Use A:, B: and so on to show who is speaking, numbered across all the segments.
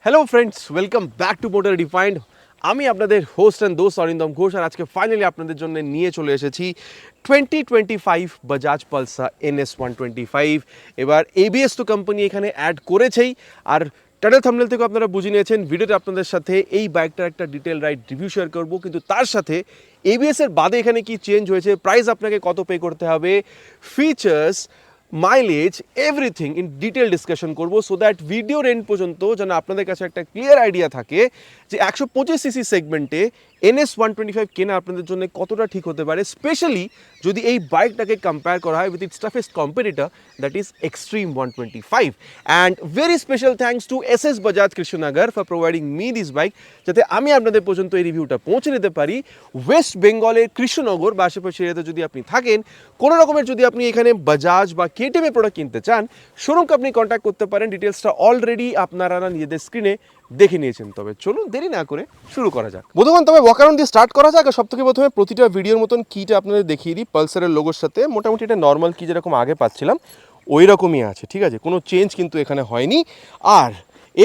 A: Hello friends, welcome back to motor defined. আমি আপনাদের host and দোস্ত অরিন্দম ঘোষ, আর আজকে ফাইনালি আপনাদের জন্য নিয়ে চলে এসেছি 2025 বাজাজ পালসার NS125। এবার ABS তো কোম্পানি এখানে অ্যাড করেছেই, আর টাইটেল থাম্বনেল থেকে আপনারা বুঝে নিয়েছেন ভিডিওতে আপনাদের সাথে এই বাইকটার একটা ডিটেল রাইড রিভিউ শেয়ার করব, কিন্তু তার সাথে ABS এর বাদে এখানে কি চেঞ্জ হয়েছে, প্রাইস আপনাকে কত পে করতে হবে, features, mileage, everything in detail discussion করবো, সো দ্যাট ভিডিওর এন্ড পর্যন্ত যেন আপনাদের কাছে একটা ক্লিয়ার আইডিয়া থাকে যে 125cc সেগমেন্টে NS125 কেনা আপনাদের জন্য কতটা ঠিক হতে পারে, স্পেশালি যদি এই বাইকটাকে কম্পেয়ার করা হয় with its toughest competitor, that is Xtreme 125। And very special thanks to SS Bajaj Krishnanagar for providing me this bike, যাতে আমি আপনাদের পর্যন্ত এই রিভিউটা পৌঁছে নিতে পারি। ওয়েস্ট বেঙ্গলের কৃষ্ণনগর বা আশেপাশে এরিয়াতে যদি আপনি থাকেন, কোনো রকমের যদি আপনি এখানে বাজাজ বা KTM প্রোডাক্ট কিনতে চান, শোরুমকে আপনি কন্ট্যাক্ট করতে পারেন। ডিটেলসটা অলরেডি আপনারা নিজেদের স্ক্রিনে দেখে নিয়েছেন। তবে চলুন দেরি না করে শুরু করা যাক বন্ধুগণ। তবে ওয়াকারন দিয়ে স্টার্ট করা যাক। আর সব থেকে প্রথমে প্রতিটা ভিডিওর মতন কিটা আপনাদের দেখিয়ে দিই। পালসারের লোগোর সাথে মোটামুটি এটা নর্মাল কি যেরকম আগে পাচ্ছিলাম ওই রকমই আছে, ঠিক আছে, কোনো চেঞ্জ কিন্তু এখানে হয়নি। আর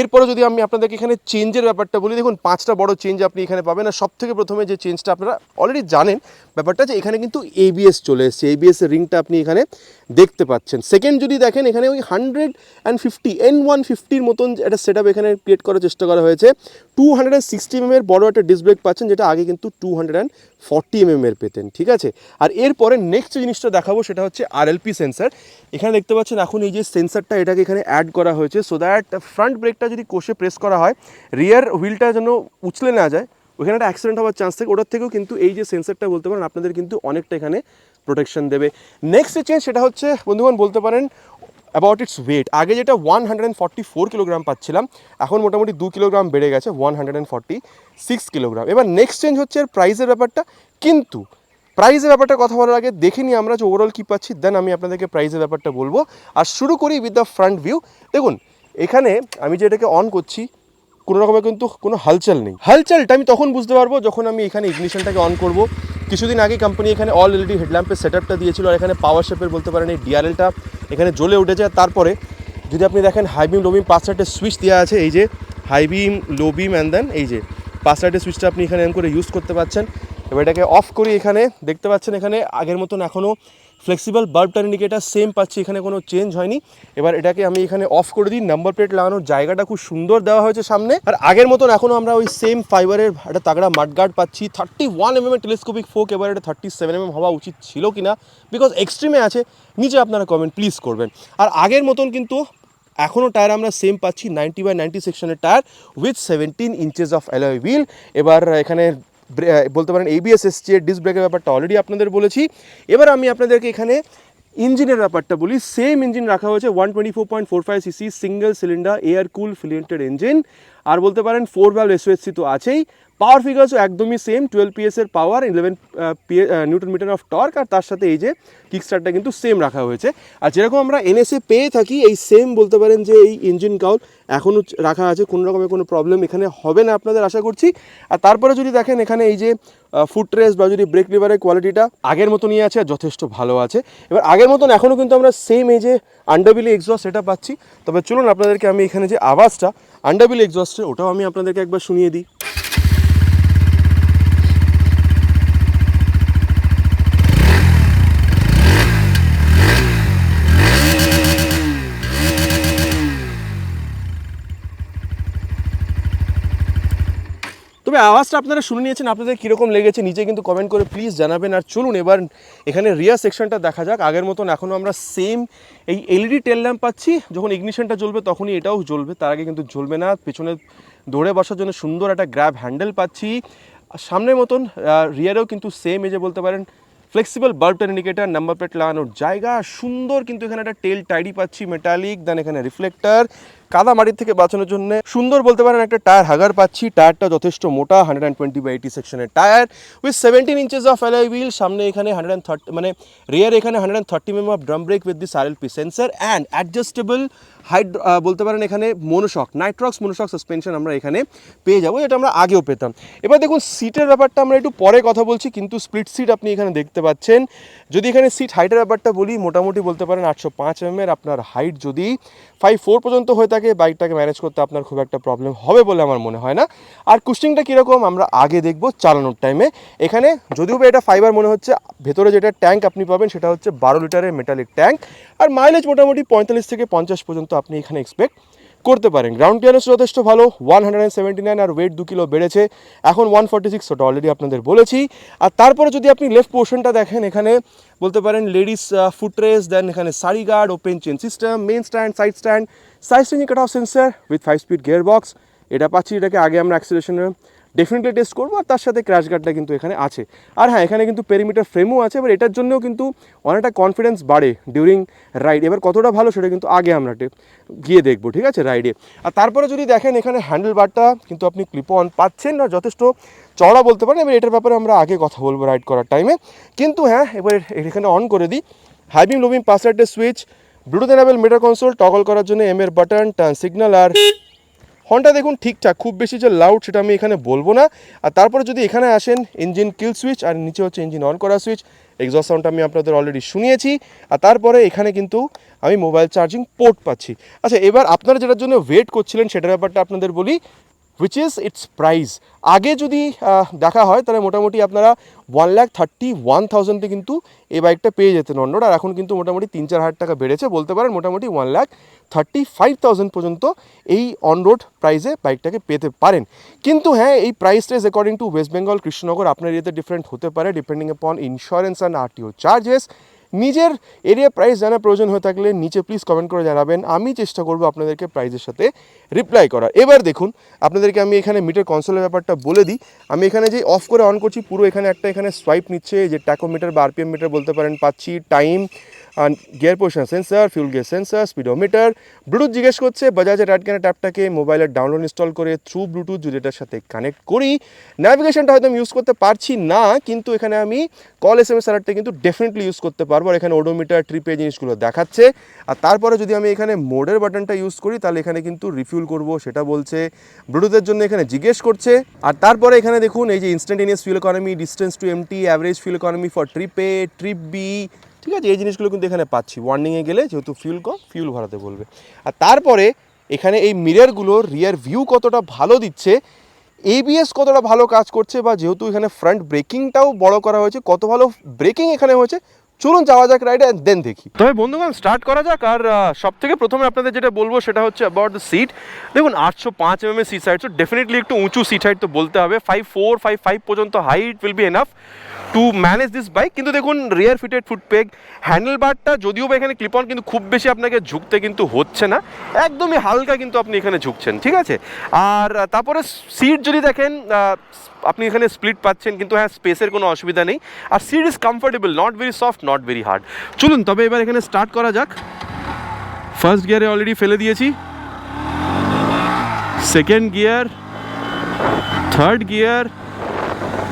A: এরপরে যদি আমি আপনাদেরকে এখানে চেঞ্জের ব্যাপারটা বলি, দেখুন 5টা বড় চেঞ্জ আপনি এখানে পাবেন। আর সব থেকে প্রথমে যে চেঞ্জটা আপনারা অলরেডি জানেন ব্যাপারটা, যে এখানে কিন্তু ABS চলে এসেছে, ABS এর রিংটা আপনি এখানে দেখতে পাচ্ছেন। সেকেন্ড যদি দেখেন, এখানে ওই 150 N150-র মতন একটা সেট আপ এখানে ক্রিয়েট করার চেষ্টা করা হয়েছে। 260mm এর বড় একটা ডিস্ক ব্রেক পাচ্ছেন, যেটা আগে কিন্তু 240mm এর পেতেন, ঠিক আছে। আর এরপরে নেক্সট জিনিসটা দেখাবো, সেটা হচ্ছে RLP সেন্সার। এখানে দেখতে পাচ্ছেন এখন এই যে সেন্সারটা, এটাকে এখানে অ্যাড করা হয়েছে সো দ্যাট ফ্রন্ট ব্রেকটা যদি কষে প্রেস করা হয়, রিয়ার হুইলটা যেন উছলে না যায়, ওখানে একটা অ্যাক্সিডেন্ট হওয়ার চান্স থাকে, ওটার থেকেও কিন্তু এই যে সেন্সারটা বলতে পারেন আপনাদের কিন্তু অনেকটা এখানে প্রোটেকশন দেবে। নেক্সট চেঞ্জ সেটা হচ্ছে বন্ধুগণ বলতে পারেন অ্যাবাউট ইটস ওয়েট। আগে যেটা 144 কিলোগ্রাম পাচ্ছিলাম, এখন মোটামুটি 2 কিলোগ্রাম বেড়ে গেছে 146 কিলোগ্রাম। এবার নেক্সট চেঞ্জ হচ্ছে এর প্রাইসের ব্যাপারটা। কিন্তু প্রাইসের ব্যাপারটা কথা বলার আগে দেখে নিই আমরা যে ওভারঅল কী পাচ্ছি, দেন আমি আপনাদেরকে প্রাইসের ব্যাপারটা বলবো। আর শুরু করি উইথ দ্য ফ্রন্ট ভিউ। দেখুন এখানে আমি যে এটাকে অন করছি, কোনো রকমের কিন্তু কোনো হালচাল নেই। হালচালটা আমি তখন বুঝতে পারবো যখন আমি এখানে ইগনিশনটাকে অন করব। কিছুদিন আগে কোম্পানি এখানে অল LED হেডল্যাম্পের সেটআপটা দিয়েছিল, আর এখানে পাওয়ার শেপের বলতে পারেন এই DRLটা এখানে জ্বলে উঠেছে। আর তারপরে যদি আপনি দেখেন হাই বিম লো বিম 5 সাইডের সুইচ দেওয়া আছে, এই যে high beam low beam and then এই যে 5 সাইডের সুইচটা আপনি এখানে এমন করে ইউজ করতে পারছেন। এবার এটাকে অফ করি, এখানে দেখতে পাচ্ছেন এখানে আগের মতন এখনও flexible bulb turn indicator same পাচ্ছি, এখানে কোনো চেঞ্জ হয়নি। এবার এটাকে আমি এখানে অফ করে দিই। নাম্বার প্লেট লাগানোর জায়গাটা খুব সুন্দর দেওয়া হয়েছে সামনে। আর আগের মতন এখনও আমরা ওই সেম ফাইবারের একটা তাগড়া মাডগার্ড পাচ্ছি। 31mm টেলিস্কোপিক ফোক, এবার এটা 37mm হওয়া উচিত ছিল কিনা, বিকজ এক্সট্রিমে আছে, নিচে আপনারা কমেন্ট প্লিজ করবেন। আর আগের মতন কিন্তু এখনও টায়ার আমরা সেম পাচ্ছি, 90/90 সেকশনের tyre with 17 inches of alloy wheel. এবার এখানে বলতে পারেন ABS এসছে, ডিস্ক ব্রেকের ব্যাপারটা অলরেডি আপনাদের বলেছি। এবার আমি আপনাদেরকে এখানে ইঞ্জিনের ব্যাপারটা বলি। সেম ইঞ্জিন রাখা হয়েছে 124.45cc single cylinder air cool ফিলিয়েন্টেড ইঞ্জিন। আর বলতে পারেন 4 valve SOHC তো আছেই। পাওয়ার ফিগার্সও একদমই সেম, 12 PS এর পাওয়ার, 11 নিউটন মিটার অফ টর্ক। আর তার সাথে এই যে কিকস্টার্টটা কিন্তু সেম রাখা হয়েছে। আর যেরকম আমরা NS পেয়ে থাকি, এই সেম বলতে পারেন যে এই ইঞ্জিন কাউল এখনও রাখা আছে, কোনো রকমের কোনো প্রবলেম এখানে হবে না আপনাদের আশা করছি। আর তারপরে যদি দেখেন এখানে এই যে ফুট রেস্ট বা যদি ব্রেক লিভারের কোয়ালিটিটা আগের মতনই আছে, আর যথেষ্ট ভালো আছে। এবার আগের মতন এখনও কিন্তু আমরা সেম এই যে আন্ডারবিলি এক্সস্ট সেটা পাচ্ছি। তবে চলুন আপনাদেরকে আমি এখানে যে আওয়াজটা আন্ডারবিলি এক্সস্টের, ওটাও আমি আপনাদেরকে একবার শুনিয়ে দিই। তবে আওয়াজটা আপনারা শুনে নিয়েছেন, আপনাদের কীরকম লেগেছে নিচে কিন্তু কমেন্ট করে প্লিজ জানাবেন। আর চলুন এবার এখানে রিয়ার সেকশনটা দেখা যাক। আগের মতন এখনও আমরা সেম এই LED টেল ল্যাম্প পাচ্ছি, যখন ইগনিশনটা জ্বলবে তখনই এটাও জ্বলবে, তার আগে কিন্তু জ্বলবে না। পেছনে দৌড়ে বসার জন্য সুন্দর একটা গ্র্যাব হ্যান্ডেল পাচ্ছি। সামনের মতন রিয়ারেও কিন্তু সেম এই যে বলতে পারেন flexible bulb turn indicator, number plate লাগানোর জায়গা সুন্দর, কিন্তু এখানে একটা টেল টাইডি পাচ্ছি মেটালিক, দেন এখানে রিফ্লেক্টার, কাদা মাটির থেকে বাঁচানোর জন্য সুন্দর বলতে পারেন একটা টায়ার হাগার পাচ্ছি। টায়ারটা যথেষ্ট মোটা, 120/80 সেকশনের tyre with 17 inches of alloy wheel. সামনে এখানে 130 মানে রিয়ার এখানে 130mm of drum brake with this RLP sensor and adjustable বলতে পারেন এখানে মনোশক নাইট্রক্স মনোশক সাসপেনশন আমরা এখানে পেয়ে যাবো, যেটা আমরা আগেও পেতাম। এবার দেখুন সিটের ব্যাপারটা আমরা একটু পরে কথা বলছি, কিন্তু স্প্লিট সিট আপনি এখানে দেখতে পাচ্ছেন। যদি এখানে সিট হাইটের ব্যাপারটা বলি, মোটামুটি বলতে পারেন 805 mm আপনার হাইট যদি 5'4" পর্যন্ত হয়ে থাকে, বাইকটাকে ম্যানেজ করতে আপনার খুব একটা প্রবলেম হবে বলে আমার মনে হয় না। আর কুশনিংটা কীরকম আমরা আগে দেখবো চালানোর টাইমে। এখানে যদিও এটা ফাইবার মনে হচ্ছে, ভেতরে যেটা ট্যাঙ্ক আপনি পাবেন সেটা হচ্ছে 12 লিটারের মেটালিক ট্যাঙ্ক। আর মাইলেজ মোটামুটি 45 থেকে 50 পর্যন্ত আপনি এখানে এক্সপেক্ট করতে পারেন। গ্রাউন্ড ক্লিয়ারেন্স যথেষ্ট ভালো, 179, আর ওয়েট 2 কিলো বেড়েছে, এখন 146, ওটা অলরেডি আপনাদের বলেছি। আর তারপরে যদি আপনি লেফট পোর্শনটা দেখেন, এখানে বলতে পারেন লেডিস ফুটরেস্ট, দেন এখানে sari guard, open chain system, main stand, side changing cut off sensor with 5-speed gear box, এটা পাচ্ছি। এটাকে আগে আমরা অ্যাক্সিলারেশনে ডেফিনেটলি টেস্ট করবো, আর তার সাথে ক্র্যাশ গার্ডটা কিন্তু এখানে আছে। আর হ্যাঁ, এখানে কিন্তু পেরিমিটার ফ্রেমও আছে, এবার এটার জন্যও কিন্তু অনেকটা কনফিডেন্স বাড়ে ডিউরিং রাইড। এবার কতটা ভালো সেটা কিন্তু আগে আমরা গিয়ে দেখবো, ঠিক আছে, রাইডে। আর তারপরে যদি দেখেন এখানে হ্যান্ডেল বারটা কিন্তু আপনি ক্লিপ অন পাচ্ছেন, না যথেষ্ট চড়া বলতে পারেন। এবার এটার ব্যাপারে আমরা আগে কথা বলবো রাইড করার টাইমে। কিন্তু হ্যাঁ, এবার এখানে অন করে দিই, হাই বিম লো বিম পাস লাইটের switch, Bluetooth enable metre console, toggle করার জন্য এম এর বাটন, টার্ন সিগন্যাল। আর হর্নটা দেখুন ঠিকঠাক, খুব বেশি যে লাউড সেটা আমি এখানে বলবো না। আর তারপরে যদি এখানে আসেন, ইঞ্জিন কিল সুইচ, আর নিচে হচ্ছে ইঞ্জিন অন করা সুইচ। এক্সস্ট সাউন্ডটা আমি আপনাদের অলরেডি শুনিয়েছি। আর তারপরে এখানে কিন্তু আমি মোবাইল চার্জিং পোর্ট পাচ্ছি। আচ্ছা, এবার আপনারা যেটার জন্য ওয়েট করছিলেন সেটার ব্যাপারটা আপনাদের বলি, হুইচ ইজ ইটস প্রাইস। আগে যদি দেখা হয় তাহলে মোটামুটি আপনারা 1,31,000 কিন্তু এই বাইকটা পেয়ে যেতেন অন রোড। আর এখন কিন্তু মোটামুটি 3-4 হাজার টাকা বেড়েছে, বলতে পারেন মোটামুটি 1,35,000 পর্যন্ত এই অন রোড প্রাইসে বাইকটাকে পেতে পারেন। কিন্তু হ্যাঁ, এই price range according to West Bengal, Krishnanagar আপনার এরিয়াতে ডিফারেন্ট হতে পারে, depending on insurance and RTO charges. নিজের এরিয়া প্রাইস জানার প্রয়োজন হয়ে থাকলে নিচে প্লিজ কমেন্ট করে জানাবেন, আমি চেষ্টা করবো আপনাদেরকে প্রাইসের সাথে রিপ্লাই করার। এবার দেখুন, আপনাদেরকে আমি এখানে মিটার কনসোলের ব্যাপারটা বলে দিই। আমি এখানে যে অফ করে অন করছি, পুরো এখানে এখানে সোয়াইপ নিচ্ছে, যে ট্যাকোমিটার বা আরপিএম মিটার বলতে পারেন পাচ্ছি, time, gear position sensor, fuel gear sensor, speedometer. Bluetooth জিজ্ঞেস করছে, বাজাজের রাইড ক্যানের ট্যাপটাকে মোবাইলের ডাউনলোড ইনস্টল করে থ্রু ব্লুটুথ যদি এটার সাথে কানেক্ট করি, ন্যাভিগেশনটা হয়তো আমি ইউজ করতে পারছি না, কিন্তু এখানে আমি কল SMS অ্যালার্টটা কিন্তু ডেফিনেটলি ইউজ করতে পারবো। আর এখানে ওডোমিটার, ট্রিপে জিনিসগুলো দেখাচ্ছে। আর তারপরে যদি আমি এখানে মোডের বাটনটা ইউজ করি, তাহলে এখানে কিন্তু রিফিউল করবো সেটা বলছে, ব্লুটুথের জন্য এখানে জিজ্ঞেস করছে। আর তারপরে এখানে দেখুন এই যে instantaneous fuel economy, distance to empty, average fuel economy for ট্রিপে, ট্রিপ বি, ঠিক আছে, এই জিনিসগুলো কিন্তু এখানে পাচ্ছি। ওয়ার্নিংয়ে গেলে যেহেতু ফিউল ভরাতে বলবে। আর তারপরে এখানে এই মিররগুলোর রিয়ার ভিউ কতটা ভালো দিচ্ছে, ABS কতটা ভালো কাজ করছে, বা যেহেতু এখানে ফ্রন্ট ব্রেকিংটাও বড় করা হয়েছে, কত ভালো ব্রেকিং এখানে হয়েছে, চলুন যাওয়া যাক রাইডে, দেন দেখি। তবে বন্ধুগণ স্টার্ট করা যাক। আর সব থেকে প্রথমে আপনাদের যেটা বলবো সেটা হচ্ছে অ্যাবাউট দ্য সিট। দেখুন 805 mm সিট হাইট, তো ডেফিনেটলি একটু উঁচু সিট হাইট তো বলতে হবে। 5'4", 5'5" পর্যন্ত height will be enough to manage this bike. কিন্তু দেখুন রিয়ার ফিটেড ফুটপেগ, হ্যান্ডেল বারটা যদিও বা এখানে ক্লিপ অন, কিন্তু খুব বেশি আপনাকে ঝুঁকতে কিন্তু হচ্ছে না, একদমই হালকা কিন্তু আপনি এখানে ঝুঁকছেন, ঠিক আছে। আর তারপরে সিট যদি দেখেন, আপনি এখানে স্প্লিট পাচ্ছেন, কিন্তু হ্যাঁ স্পেসের কোনো অসুবিধা নেই। আর seat is comfortable, not very soft, not very hard. চলুন তবে এবার এখানে স্টার্ট করা যাক। ফার্স্ট গিয়ারে অলরেডি ফেলে দিয়েছি, সেকেন্ড গিয়ার, থার্ড গিয়ার।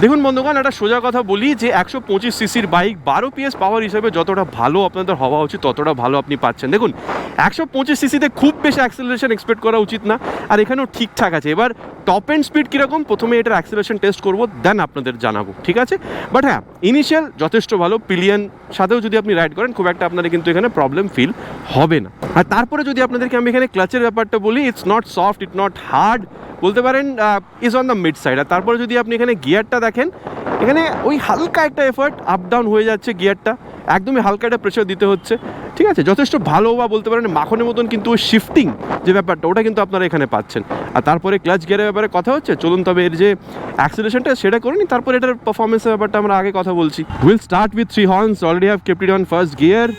A: দেখুন বন্ধুগণ, একটা সোজা কথা বলি যে 125 সিসির বাইক 12 PS পাওয়ার হিসেবে যতটা ভালো আপনাদের হওয়া উচিত ততটা ভালো আপনি পাচ্ছেন। দেখুন 125 সিসিতে খুব বেশি অ্যাক্সেলারেশন এক্সপেক্ট করা উচিত না, আর এখানেও ঠিকঠাক আছে। এবার টপ এন্ড স্পিড কীরকম, প্রথমে এটার অ্যাক্সেলারেশন টেস্ট করবো, দেন আপনাদের জানাবো, ঠিক আছে। বাট হ্যাঁ, ইনিশিয়াল যথেষ্ট ভালো। পিলিয়ন সাথেও যদি আপনি রাইড করেন খুব একটা আপনাদের কিন্তু এখানে প্রবলেম ফিল হবে না। আর তারপরে যদি আপনাদেরকে আমি এখানে ক্লাচের ব্যাপারটা বলি, it's not soft, it's not hard, বলতে পারেন is on the mid side. আর তারপরে যদি আপনি এখানে গিয়ারটা দেখেন, এখানে ওই হালকা একটা এফার্ট, আপ ডাউন হয়ে যাচ্ছে গিয়ারটা, একদমই হালকা একটা প্রেশার দিতে হচ্ছে, ঠিক আছে। যথেষ্ট ভালো, বা বলতে পারেন মাখনের মতন কিন্তু ওই শিফটিং যে ব্যাপারটা, ওটা কিন্তু আপনারা এখানে পাচ্ছেন। আর তারপরে ক্লাচ গিয়ারের ব্যাপারে কথা হচ্ছে, চলুন তবে এর যে অ্যাক্সিলারেশনটা সেটা করে নিই, তারপরে এটার পারফরমেন্সের ব্যাপারটা আমরা আগে কথা বলছি। Will start with 3 horns, already have kept it on first gear.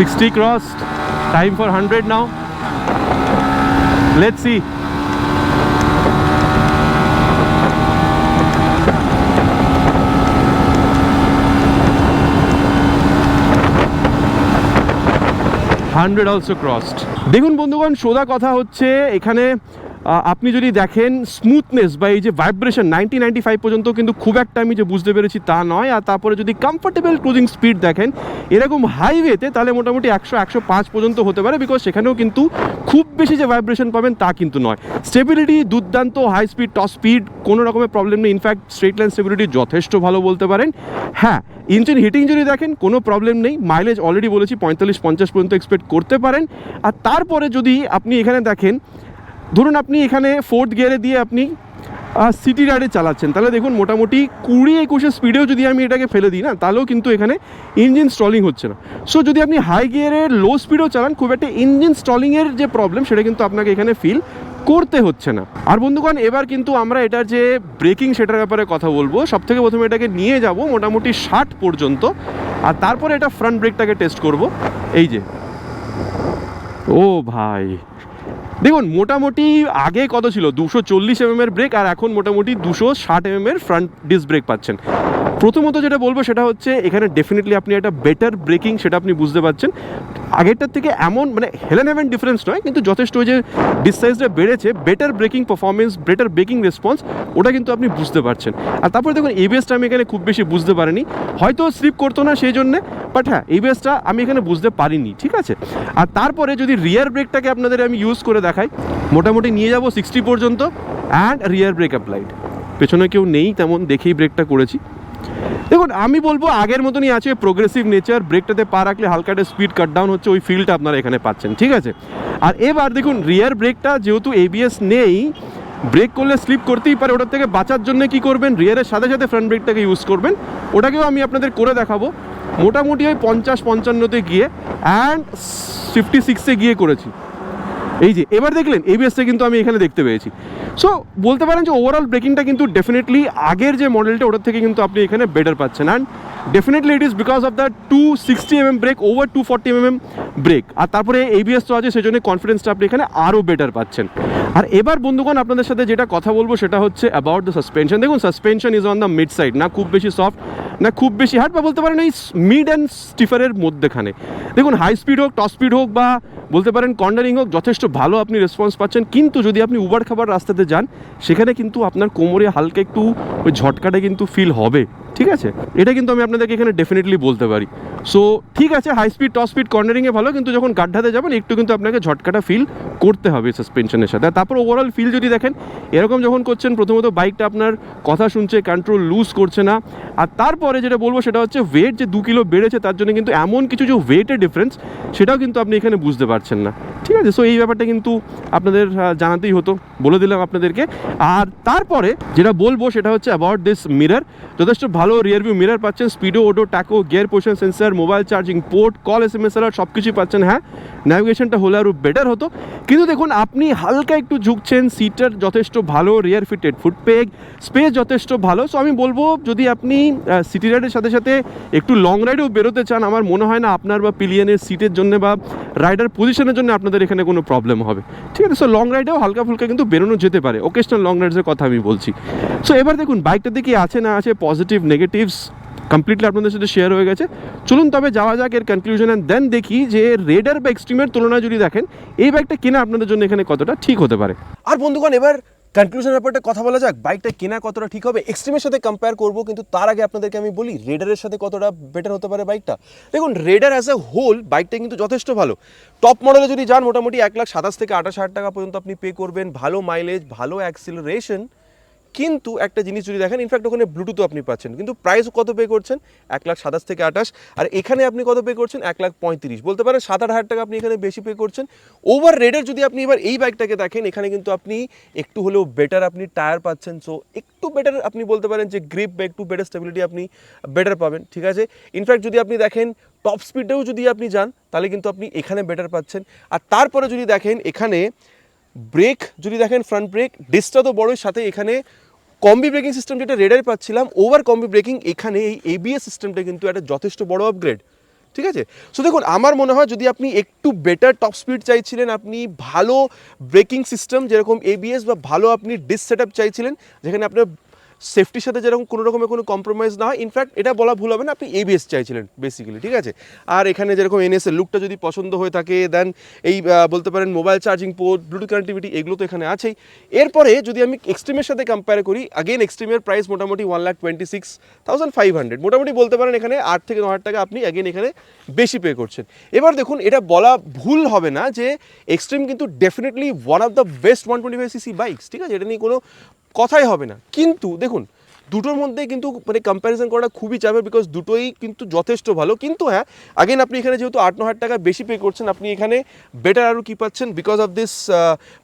A: $60 crossed, time for 100 now. Let's see. $100 also crossed. দেখুন বন্ধুগণ, সোজা কথা হচ্ছে এখানে
B: আপনি যদি দেখেন স্মুথনেস বা এই যে ভাইব্রেশন 90-95 পর্যন্ত কিন্তু খুব একটা আমি যে বুঝতে পেরেছি তা নয়। আর তারপরে যদি কমফোর্টেবল ক্রুজিং স্পিড দেখেন এরকম হাইওয়েতে, তাহলে মোটামুটি 100-105 পর্যন্ত হতে পারে, বিকজ সেখানেও কিন্তু খুব বেশি যে ভাইব্রেশন পাবেন তা কিন্তু নয়। স্টেবিলিটি দুর্দান্ত, হাই স্পিড, টপ স্পিড, কোনো রকমের প্রবলেম নেই। ইনফ্যাক্ট স্ট্রেট লাইন স্টেবিলিটি যথেষ্ট ভালো বলতে পারেন। হ্যাঁ, ইঞ্জিন হিটিং যদি দেখেন কোনো প্রবলেম নেই। মাইলেজ অলরেডি বলেছি 45-50 পর্যন্ত এক্সপেক্ট করতে পারেন। আর তারপরে যদি আপনি এখানে দেখেন, ধরুন আপনি এখানে 4th গিয়ারে দিয়ে আপনি সিটি রাইডে চালাচ্ছেন, তাহলে দেখুন মোটামুটি 20-21 স্পিডেও যদি আমি এটাকে ফেলে দিই না, তাহলেও কিন্তু এখানে ইঞ্জিন স্টলিং হচ্ছে না। সো যদি আপনি হাই গিয়ারে লো স্পিডেও চালান, খুব একটা ইঞ্জিন স্টলিংয়ের যে প্রবলেম সেটা কিন্তু আপনাকে এখানে ফিল করতে হচ্ছে না। আর বন্ধুগণ, এবার কিন্তু আমরা এটার যে ব্রেকিং সেটার ব্যাপারে কথা বলবো। সবথেকে প্রথমে এটাকে নিয়ে যাব মোটামুটি 60 পর্যন্ত, আর তারপরে এটা ফ্রন্ট ব্রেকটাকে টেস্ট করব। এই যে, ও ভাই দেখুন, মোটামুটি আগে কত ছিল 240 mm এর ব্রেক, আর এখন মোটামুটি 260 mm এর ফ্রন্ট ডিস্ক ব্রেক পাচ্ছেন। প্রথমত যেটা বলবো সেটা হচ্ছে এখানে ডেফিনেটলি আপনি একটা বেটার ব্রেকিং সেটা আপনি বুঝতে পারছেন। আগেরটার থেকে এমন মানে হেলেন হেভেন ডিফারেন্স নয়, কিন্তু যথেষ্ট ওই যে ডিস সাইজটা বেড়েছে, better breaking performance, better breaking response, ওটা কিন্তু আপনি বুঝতে পারছেন। আর তারপরে দেখুন এবিএসটা আমি এখানে খুব বেশি বুঝতে পারিনি, হয়তো স্লিপ করতো না সেই জন্যে, বাট হ্যাঁ এবিএসটা আমি এখানে বুঝতে পারিনি, ঠিক আছে। আর তারপরে যদি রিয়ার ব্রেকটাকে আপনাদের আমি ইউজ করে দেখাই, মোটামুটি নিয়ে যাব 60 পর্যন্ত, অ্যান্ড রিয়ার ব্রেক অ্যাপ্লাইড। পেছনে কেউ নেই তেমন দেখেই ব্রেকটা করেছি। দেখুন আমি বলবো আগের মতনই আছে, প্রোগ্রেসিভ নেচার, ব্রেকটাতে পা রাখলে হালকা একটা স্পিড কাট ডাউন হচ্ছে, ওই ফিলটা আপনারা এখানে পাচ্ছেন, ঠিক আছে। আর এবার দেখুন রিয়ার ব্রেকটা যেহেতু এবিএস নেই, ব্রেক করলে স্লিপ করতেই পারে, ওটার থেকে বাঁচার জন্য কি করবেন, রিয়ারের সাথে সাথে ফ্রন্ট ব্রেকটাকে ইউজ করবেন। ওটাকেও আমি আপনাদের করে দেখাবো। মোটামুটি ওই 50-55-তে গিয়ে অ্যান্ড 56-এ গিয়ে করেছি। এই যে এবার দেখলেন এবিএসটা কিন্তু আমি এখানে দেখতে পেয়েছি। সো বলতে পারেন যে ওভারঅল ব্রেকিংটা কিন্তু ডেফিনেটলি আগের যে মডেলটা ওটার থেকে কিন্তু আপনি এখানে বেটার পাচ্ছেন। And definitely it is because of the 260 mm brake over 240 mm brake, আর তারপরে এবিএস তো আছে, সেজন্য কনফিডেন্সটা আপনি এখানে আরও বেটার পাচ্ছেন। আর এবার বন্ধুগণ আপনাদের সাথে যেটা কথা বলবো সেটা হচ্ছে অ্যাবাউট দ্য সাসপেনশন। দেখুন suspension is on the mid side, না খুব বেশি সফট না খুব বেশি হার্ড, বা বলতে পারেন এই মিড অ্যান্ড স্টিফারের মধ্যেখানে। দেখুন হাই স্পিড হোক, টপ স্পিড হোক, বা বলতে পারেন কর্নারিং হোক, যথেষ্ট ভালো আপনি রেসপন্স পাচ্ছেন। কিন্তু যদি আপনি উবার খাবার রাস্তাতে যান, সেখানে কিন্তু আপনার কোমরে হালকা একটু ওই ঝটকাটা কিন্তু ফিল হবে, ঠিক আছে। এটা কিন্তু আমি আপনাদেরকে এখানে ডেফিনেটলি বলতে পারি। সো ঠিক আছে, হাই স্পিড, টপ স্পিড, কর্নারিংয়ে ভালো, কিন্তু যখন গাড্ডাতে যাবেন একটু কিন্তু আপনাকে ঝটকাটা ফিল করতে হবে সাসপেনশনের সাথে। তারপর ওভারঅল ফিল যদি দেখেন, এরকম যখন করছেন, প্রথমত বাইকটা আপনার কথা শুনছে, কন্ট্রোল লুজ করছে না। আর তারপরে যেটা বলবো সেটা হচ্ছে ওয়েট যে 2 কিলো বেড়েছে, তার জন্য কিন্তু এমন কিছু যে ওয়েটের ডিফারেন্স সেটাও কিন্তু আপনি এখানে বুঝতে পারছেন না, ঠিক আছে। সো এই ব্যাপারটা কিন্তু আপনাদের জানাতেই হতো, বলে দিলাম আপনাদেরকে। আর তারপরে যেটা বলবো সেটা হচ্ছে অ্যাবাউট দিস মিরর। যথেষ্ট ভালো রিয়ার ভিউ মিরর পাচ্ছেন, speedo, auto, tacho, gear position sensor, mobile charging port, call SMS alert সব কিছুই পাচ্ছেন। হ্যাঁ, ন্যাভিগেশনটা হলে আরও বেটার হতো, কিন্তু দেখুন আপনি হালকা একটু ঝুঁকছেন, সিটার যথেষ্ট ভালো, রিয়ার ফিটেড ফুটপেগ, স্পেস যথেষ্ট ভালো। সো আমি বলবো যদি আপনি সিটি রাইডের সাথে সাথে একটু লং রাইডেও বেরোতে চান, আমার মনে হয় না আপনার বা পিলিয়নের সিটের জন্য বা রাইডার পজিশনের জন্য আপনাদের এখানে কোনো প্রবলেম হবে, ঠিক আছে। সো লং রাইডেও হালকা ফুলকা কিন্তু বেরোনো যেতে পারে, ওকেশনাল লং রাইডসের কথা আমি বলছি। সো এবার দেখুন বাইকটাতে কি আছে না আছে, পজিটিভ নেগেটিভস কমপ্লিটলি আপনাদের সাথে শেয়ার হয়ে গেছে। চলুন তবে যাওয়া যাক এর কনক্লুশন, অ্যান্ড দেন দেখি যে রেডার বা এক্সট্রিমের তুলনায় যদি দেখেন এই বাইকটা কেনা আপনাদের জন্য এখানে কতটা ঠিক হতে পারে।
A: আর বন্ধুগণ এবার কনক্লুশনের ব্যাপারটা কথা বলা যাক, বাইকটা কেনা কতটা ঠিক হবে, এক্সট্রিমের সাথে কম্পেয়ার করবো, কিন্তু তার আগে আপনাদেরকে আমি বলি রেডারের সাথে কতটা বেটার হতে পারে বাইকটা। দেখুন রেডার অ্যাজ এ হোল বাইকটা কিন্তু যথেষ্ট ভালো। টপ মডেলে যদি যান মোটামুটি 1,27,000 থেকে 28,000 টাকা পর্যন্ত আপনি পে করবেন, ভালো মাইলেজ, ভালো অ্যাক্সিলারেশন। কিন্তু একটা জিনিস যদি দেখেন, ইনফ্যাক্ট ওখানে ব্লুটুথও আপনি পাচ্ছেন, কিন্তু প্রাইস কত পে করছেন 1,27,000 থেকে 28,000, আর এখানে আপনি কত পে করছেন 1,35,000, বলতে পারেন 7-8 টাকা আপনি এখানে বেশি পে করছেন। ওভার রেডের যদি আপনি এবার এই বাইকটাকে দেখেন, এখানে কিন্তু আপনি একটু হলেও বেটার আপনি টায়ার পাচ্ছেন, সো একটু বেটার আপনি বলতে পারেন যে গ্রিপ বা একটু বেটার স্টেবিলিটি আপনি বেটার পাবেন, ঠিক আছে। ইনফ্যাক্ট যদি আপনি দেখেন টপ স্পিডেও যদি আপনি যান, তাহলে কিন্তু আপনি এখানে বেটার পাচ্ছেন। আর তারপরে যদি দেখেন এখানে ব্রেক যদি দেখেন, ফ্রন্ট ব্রেক ডিসটা তো বড়োই, সাথে এখানে কম্বি ব্রেকিং সিস্টেম যেটা রেডারে পাচ্ছিলাম, ওভার কম্বি ব্রেকিং, এখানে এই এবিএস সিস্টেমটা কিন্তু একটা যথেষ্ট বড় আপগ্রেড, ঠিক আছে। সো দেখুন আমার মনে হয় যদি আপনি একটু বেটার টপ স্পিড চাইছিলেন, আপনি ভালো ব্রেকিং সিস্টেম যেরকম এবিএস, বা ভালো আপনি ডিস সেট আপ চাইছিলেন যেখানে আপনার সেফটির সাথে যেরকম কোনো রকমের কোনো কম্প্রোমাইজ না হয়, ইনফ্যাক্ট এটা বলা ভুল হবে না, আপনি এবিএস চাইছিলেন বেসিক্যালি, ঠিক আছে। আর এখানে যেরকম এনএসের লুকটা যদি পছন্দ হয়ে থাকে, দেন এই বলতে পারেন mobile charging port, Bluetooth connectivity, এগুলো তো এখানে আছেই। এরপরে যদি আমি এক্সট্রিমের সাথে কম্পেয়ার করি, আগেন এক্সট্রিমের প্রাইস মোটামুটি 1,26,500, মোটামুটি বলতে পারেন এখানে 8 থেকে 9 হাজার টাকা আপনি অ্যাগেন এখানে বেশি পে করছেন। এবার দেখুন, এটা বলা ভুল হবে না যে এক্সট্রিম কিন্তু definitely one of the best 125cc bikes, ঠিক আছে, এটা নিয়ে কোনো কথাই হবে না। কিন্তু দেখুন, দুটোর মধ্যে কিন্তু মানে কম্প্যারিজন করাটা খুবই চাপের, বিকজ দুটোই কিন্তু যথেষ্ট ভালো। কিন্তু হ্যাঁ, আগেন আপনি এখানে যেহেতু 8-9 হাজার টাকা বেশি পে করছেন, আপনি এখানে বেটার আরও কী পাচ্ছেন, because of this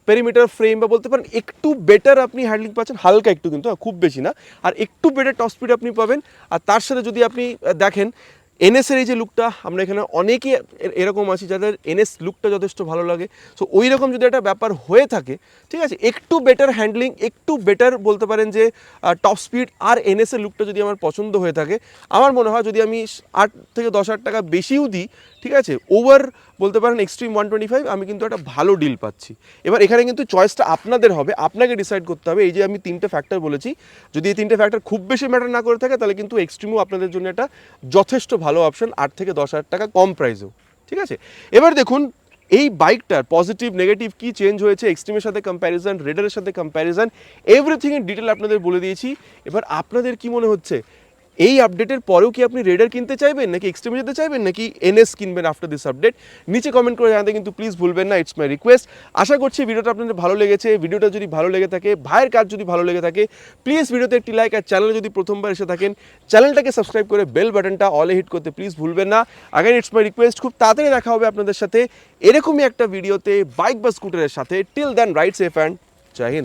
A: perimeter frame, বা বলতে পারেন একটু বেটার আপনি হ্যান্ডলিং পাচ্ছেন, হালকা একটু, কিন্তু খুব বেশি না। আর একটু বেটার টপ স্পিড আপনি পাবেন। আর তার সাথে যদি আপনি দেখেন এনএসের এই যে লুকটা, আমরা এখানে অনেকেই এরকম আছি যাদের এনএস লুকটা যথেষ্ট ভালো লাগে। সো ওই রকম যদি একটা ব্যাপার হয়ে থাকে, ঠিক আছে, একটু বেটার হ্যান্ডলিং, একটু বেটার বলতে পারেন যে টপ স্পিড, আর এনএসের লুকটা যদি আমার পছন্দ হয়ে থাকে, আমার মনে হয় যদি আমি 8 থেকে 10 হাজার টাকা বেশিও দিই, ঠিক আছে, ওভার বলতে পারেন এক্সট্রিম 125, আমি কিন্তু একটা ভালো ডিল পাচ্ছি। এবার এখানে কিন্তু চয়েসটা আপনাদের হবে, আপনাকে ডিসাইড করতে হবে। এই যে আমি 3টে ফ্যাক্টর বলেছি, যদি এই 3টে ফ্যাক্টর খুব বেশি ম্যাটার না করে থাকে, তাহলে কিন্তু এক্সট্রিমও আপনাদের জন্য একটা যথেষ্ট ভালো অপশন, 8 থেকে 10 হাজার টাকা কম প্রাইসেও, ঠিক আছে। এবার দেখুন এই বাইকটার পজিটিভ নেগেটিভ কী চেঞ্জ হয়েছে এক্সট্রিমের সাথে কম্প্যারিজন, রেডারের সাথে কম্প্যারিজন, এভরিথিং ইন ডিটেল আপনাদের বলে দিয়েছি। এবার আপনাদের কি মনে হচ্ছে, এই আপডেটের পরেও কি আপনি রেডার কিনতে চাইবেন, নাকি এক্সট্রিমে যেতে চাইবেন, নাকি এনএস কিনবেন আফটার দিস আপডেট? নিচে কমেন্ট করে জানাতে কিন্তু প্লিজ ভুলবেন না, ইটস মাই রিকোয়েস্ট। আশা করছি ভিডিওটা আপনাদের ভালো লেগেছে। ভিডিওটা যদি ভালো লেগে থাকে, ভাইয়ের কাজ যদি ভালো লেগে থাকে, প্লিজ ভিডিওতে একটি লাইক, আর চ্যানেলে যদি প্রথমবার এসে থাকেন, চ্যানেলটাকে সাবস্ক্রাইব করে বেল বাটনটা অলে হিট করতে প্লিজ ভুলবেন না। আগেন ইটস মাই রিকোয়েস্ট, খুব তাড়াতাড়ি দেখা হবে আপনাদের সাথে এরকমই একটা ভিডিওতে বাইক বা স্কুটারের সাথে। Till then ride safe and জয় হিন্দ।